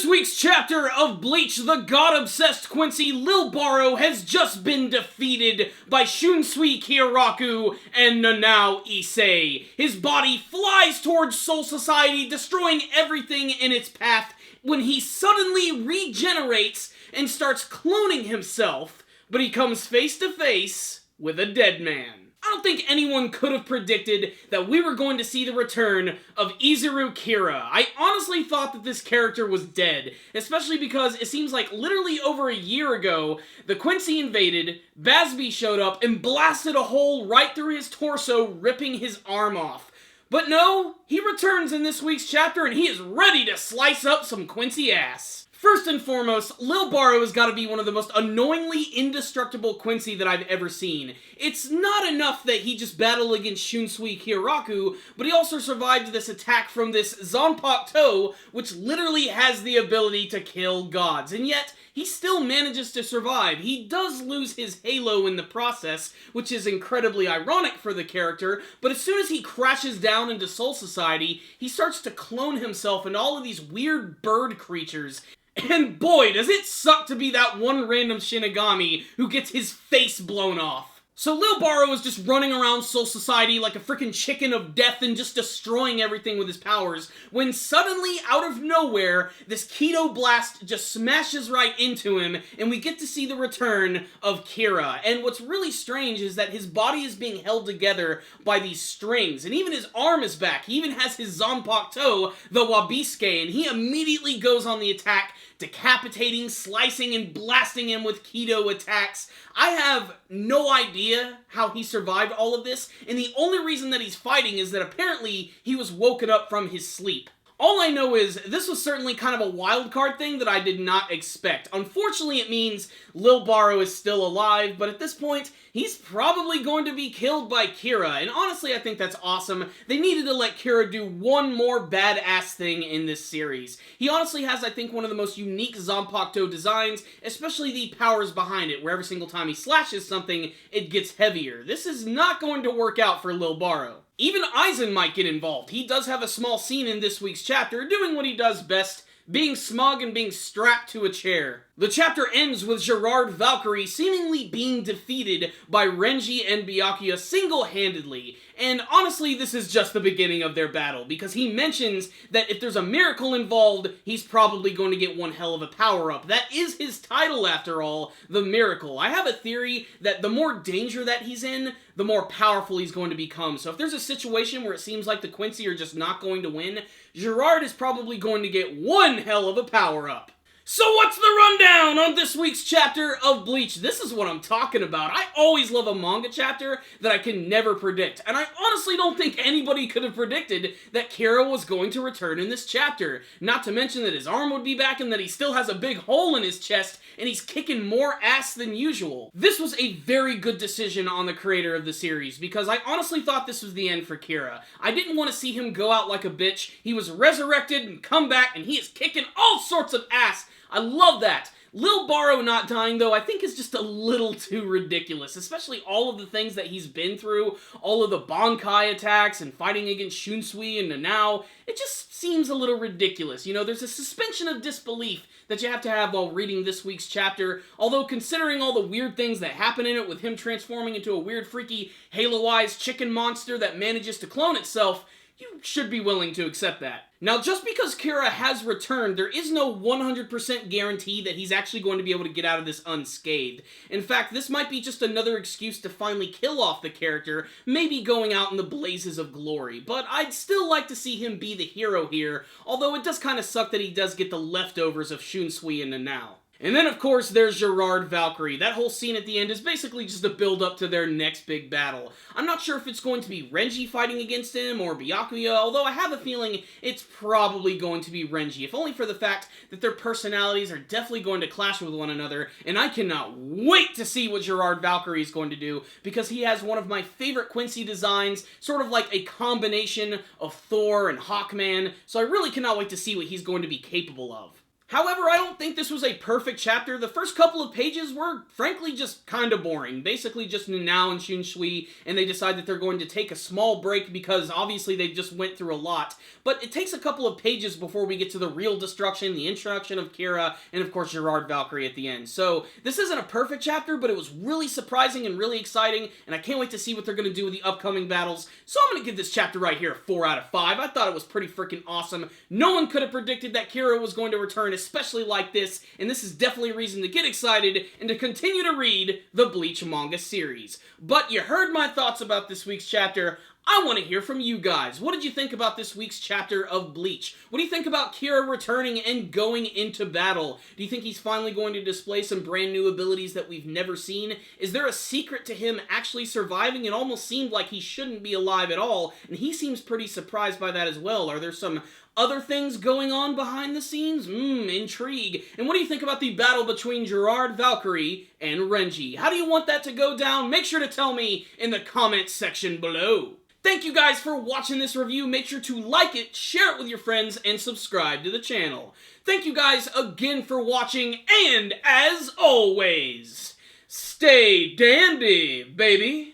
week's chapter of Bleach, the god-obsessed Quincy Lil Baro has just been defeated by Shunsui Kyoraku and Nanao Issei. His body flies towards Soul Society, destroying everything in its path when he suddenly regenerates and starts cloning himself, but he comes face to face with a dead man. I don't think anyone could have predicted that we were going to see the return of Izuru Kira. I honestly thought that this character was dead, especially because it seems like literally over a year ago, the Quincy invaded, Bazby showed up, and blasted a hole right through his torso, ripping his arm off. But no, he returns in this week's chapter and he is ready to slice up some Quincy ass. First and foremost, Lil Baro has got to be one of the most annoyingly indestructible Quincy that I've ever seen. It's not enough that he just battled against Shunsui Kyoraku, but he also survived this attack from this Zanpakuto, which literally has the ability to kill gods, and yet he still manages to survive. He does lose his halo in the process, which is incredibly ironic for the character, but as soon as he crashes down into Soul Society, he starts to clone himself into all of these weird bird creatures. And boy, does it suck to be that one random Shinigami who gets his face blown off. So Lil Baro is just running around Soul Society like a freaking chicken of death and just destroying everything with his powers, when suddenly, out of nowhere, this Keto Blast just smashes right into him, and we get to see the return of Kira. And what's really strange is that his body is being held together by these strings, and even his arm is back. He even has his Zanpakuto, the Wabisuke, and he immediately goes on the attack, decapitating, slicing, and blasting him with Keto attacks. I have no idea how he survived all of this, and the only reason that he's fighting is that apparently he was woken up from his sleep. All I know is, this was certainly kind of a wild card thing that I did not expect. Unfortunately, it means Lil Baro is still alive, but at this point, he's probably going to be killed by Kira, and honestly, I think that's awesome. They needed to let Kira do one more badass thing in this series. He honestly has, I think, one of the most unique Zanpakuto designs, especially the powers behind it, where every single time he slashes something, it gets heavier. This is not going to work out for Lil Baro. Even Aizen might get involved. He does have a small scene in this week's chapter, doing what he does best, being smug and being strapped to a chair. The chapter ends with Gerard Valkyrie seemingly being defeated by Renji and Byakuya single-handedly, and honestly this is just the beginning of their battle, because he mentions that if there's a miracle involved, he's probably going to get one hell of a power-up. That is his title after all, the Miracle. I have a theory that the more danger that he's in, the more powerful he's going to become. So if there's a situation where it seems like the Quincy are just not going to win, Gerard is probably going to get one hell of a power-up. So what's the rundown on this week's chapter of Bleach? This is what I'm talking about. I always love a manga chapter that I can never predict, and I honestly don't think anybody could have predicted that Kira was going to return in this chapter. Not to mention that his arm would be back and that he still has a big hole in his chest and he's kicking more ass than usual. This was a very good decision on the creator of the series, because I honestly thought this was the end for Kira. I didn't want to see him go out like a bitch. He was resurrected and come back and he is kicking all sorts of ass. I love that. Lil Baro not dying, though, I think is just a little too ridiculous, especially all of the things that he's been through, all of the Bankai attacks and fighting against Shunsui and Nanao. It just seems a little ridiculous. You know, there's a suspension of disbelief that you have to have while reading this week's chapter, although considering all the weird things that happen in it, with him transforming into a weird, freaky, Halo-Eyes chicken monster that manages to clone itself, you should be willing to accept that. Now, just because Kira has returned, there is no 100% guarantee that he's actually going to be able to get out of this unscathed. In fact, this might be just another excuse to finally kill off the character, maybe going out in the blazes of glory. But I'd still like to see him be the hero here, although it does kind of suck that he does get the leftovers of Shunsui and Nanao. And then, of course, there's Gerard Valkyrie. That whole scene at the end is basically just a build-up to their next big battle. I'm not sure if it's going to be Renji fighting against him, or Byakuya, although I have a feeling it's probably going to be Renji, if only for the fact that their personalities are definitely going to clash with one another, and I cannot wait to see what Gerard Valkyrie is going to do, because he has one of my favorite Quincy designs, sort of like a combination of Thor and Hawkman, so I really cannot wait to see what he's going to be capable of. However, I don't think this was a perfect chapter. The first couple of pages were, frankly, just kind of boring. Basically, just Nanao and Shunsui, and they decide that they're going to take a small break because, obviously, they just went through a lot. But it takes a couple of pages before we get to the real destruction, the introduction of Kira, and, of course, Gerard Valkyrie at the end. So, this isn't a perfect chapter, but it was really surprising and really exciting, and I can't wait to see what they're going to do with the upcoming battles. So, I'm going to give this chapter right here a 4 out of 5. I thought it was pretty freaking awesome. No one could have predicted that Kira was going to return, especially like this, and this is definitely a reason to get excited and to continue to read the Bleach manga series. But you heard my thoughts about this week's chapter. I want to hear from you guys. What did you think about this week's chapter of Bleach? What do you think about Kira returning and going into battle? Do you think he's finally going to display some brand new abilities that we've never seen? Is there a secret to him actually surviving? It almost seemed like he shouldn't be alive at all, and he seems pretty surprised by that as well. Are there some other things going on behind the scenes? Intrigue. And what do you think about the battle between Gerard Valkyrie and Renji? How do you want that to go down? Make sure to tell me in the comments section below. Thank you guys for watching this review. Make sure to like it, share it with your friends, and subscribe to the channel. Thank you guys again for watching, and as always, stay dandy, baby.